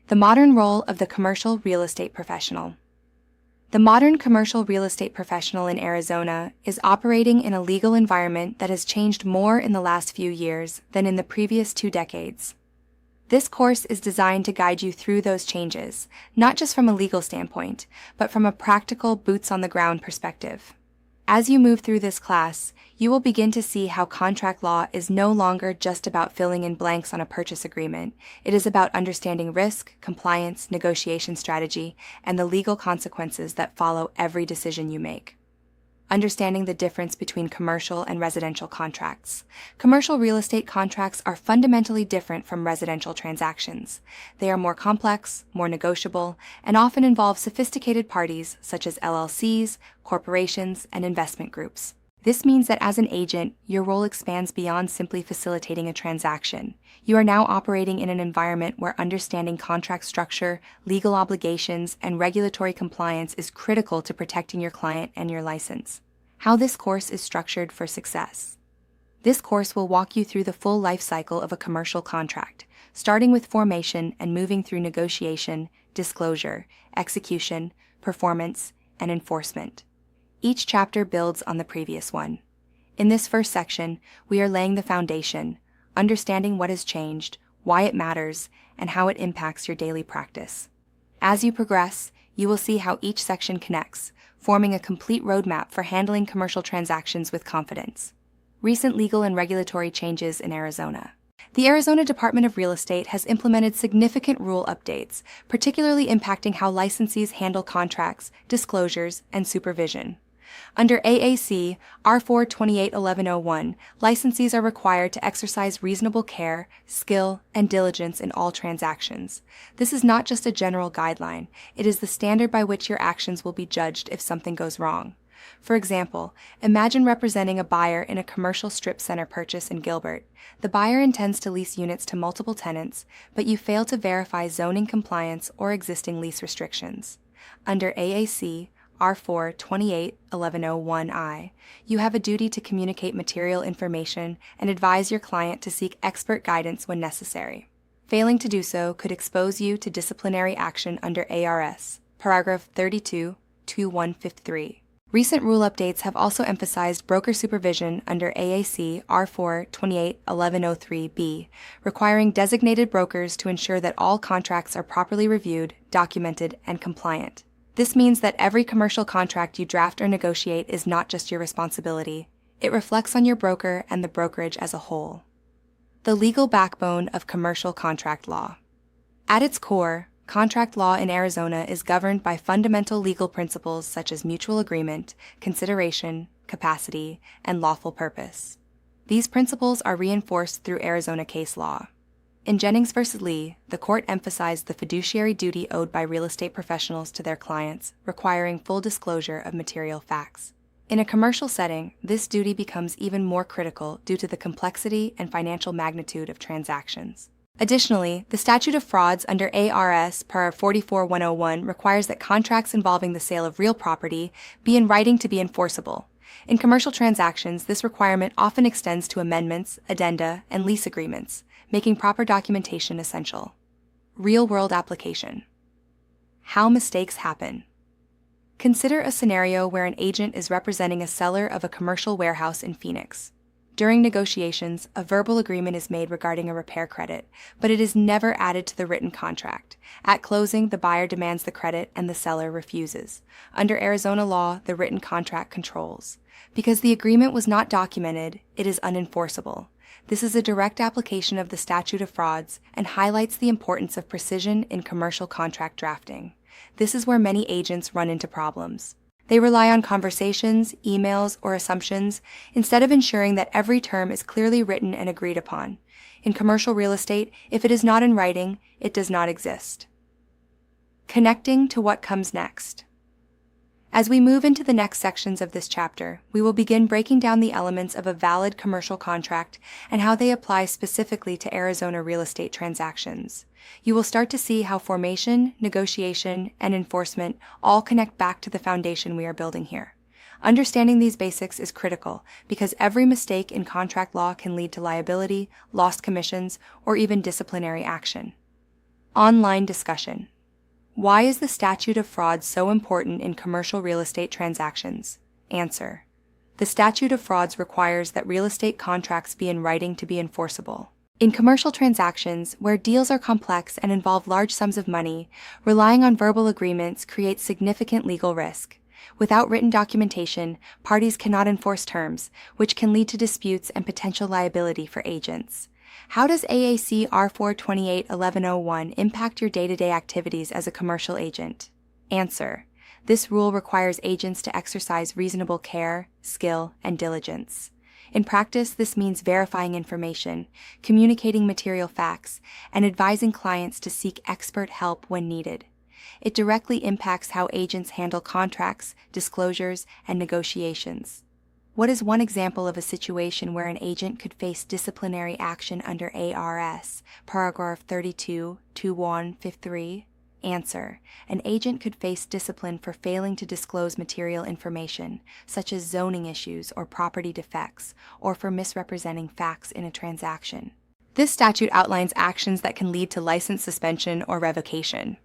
The modern role of the commercial real estate professional. The modern commercial real estate professional in Arizona is operating in a legal environment that has changed more in the last few years than in the previous 2 decades. This course is designed to guide you through those changes, not just from a legal standpoint, but from a practical boots-on-the-ground perspective. As you move through this class, you will begin to see how contract law is no longer just about filling in blanks on a purchase agreement. It is about understanding risk, compliance, negotiation strategy, and the legal consequences that follow every decision you make. Understanding the difference between commercial and residential contracts. Commercial real estate contracts are fundamentally different from residential transactions. They are more complex, more negotiable, and often involve sophisticated parties such as LLCs, corporations, and investment groups. This means that as an agent, your role expands beyond simply facilitating a transaction. You are now operating in an environment where understanding contract structure, legal obligations, and regulatory compliance is critical to protecting your client and your license. How this course is structured for success. This course will walk you through the full life cycle of a commercial contract, starting with formation and moving through negotiation, disclosure, execution, performance, and enforcement. Each chapter builds on the previous one. In this first section, we are laying the foundation, understanding what has changed, why it matters, and how it impacts your daily practice. As you progress, you will see how each section connects, forming a complete roadmap for handling commercial transactions with confidence. Recent legal and regulatory changes in Arizona. The Arizona Department of Real Estate has implemented significant rule updates, particularly impacting how licensees handle contracts, disclosures, and supervision. Under AAC R4281101, licensees are required to exercise reasonable care, skill, and diligence in all transactions. This is not just a general guideline, it is the standard by which your actions will be judged if something goes wrong. For example, imagine representing a buyer in a commercial strip center purchase in Gilbert. The buyer intends to lease units to multiple tenants, but you fail to verify zoning compliance or existing lease restrictions. Under AAC R4281101I, you have a duty to communicate material information and advise your client to seek expert guidance when necessary. Failing to do so could expose you to disciplinary action under ARS, paragraph 32-2153. Recent rule updates have also emphasized broker supervision under AAC R4281103B, requiring designated brokers to ensure that all contracts are properly reviewed, documented, and compliant. This means that every commercial contract you draft or negotiate is not just your responsibility. It reflects on your broker and the brokerage as a whole. The legal backbone of commercial contract law. At its core, contract law in Arizona is governed by fundamental legal principles such as mutual agreement, consideration, capacity, and lawful purpose. These principles are reinforced through Arizona case law. In Jennings v. Lee, the court emphasized the fiduciary duty owed by real estate professionals to their clients, requiring full disclosure of material facts. In a commercial setting, this duty becomes even more critical due to the complexity and financial magnitude of transactions. Additionally, the statute of frauds under ARS par 44101 requires that contracts involving the sale of real property be in writing to be enforceable. In commercial transactions, this requirement often extends to amendments, addenda, and lease agreements, making proper documentation essential. Real-world application. How mistakes happen. Consider a scenario where an agent is representing a seller of a commercial warehouse in Phoenix. During negotiations, a verbal agreement is made regarding a repair credit, but it is never added to the written contract. At closing, the buyer demands the credit and the seller refuses. Under Arizona law, the written contract controls. Because the agreement was not documented, it is unenforceable. This is a direct application of the statute of frauds and highlights the importance of precision in commercial contract drafting. This is where many agents run into problems. They rely on conversations, emails, or assumptions instead of ensuring that every term is clearly written and agreed upon. In commercial real estate, if it is not in writing, it does not exist. Connecting to what comes next. As we move into the next sections of this chapter, we will begin breaking down the elements of a valid commercial contract and how they apply specifically to Arizona real estate transactions. You will start to see how formation, negotiation, and enforcement all connect back to the foundation we are building here. Understanding these basics is critical because every mistake in contract law can lead to liability, lost commissions, or even disciplinary action. Online discussion. Why is the statute of frauds so important in commercial real estate transactions? Answer. The statute of frauds requires that real estate contracts be in writing to be enforceable. In commercial transactions, where deals are complex and involve large sums of money, relying on verbal agreements creates significant legal risk. Without written documentation, parties cannot enforce terms, which can lead to disputes and potential liability for agents. How does AAC R428-1101 impact your day-to-day activities as a commercial agent? Answer. This rule requires agents to exercise reasonable care, skill, and diligence. In practice, this means verifying information, communicating material facts, and advising clients to seek expert help when needed. It directly impacts how agents handle contracts, disclosures, and negotiations. What is one example of a situation where an agent could face disciplinary action under ARS, paragraph 32-2153? Answer. An agent could face discipline for failing to disclose material information, such as zoning issues or property defects, or for misrepresenting facts in a transaction. This statute outlines actions that can lead to license suspension or revocation.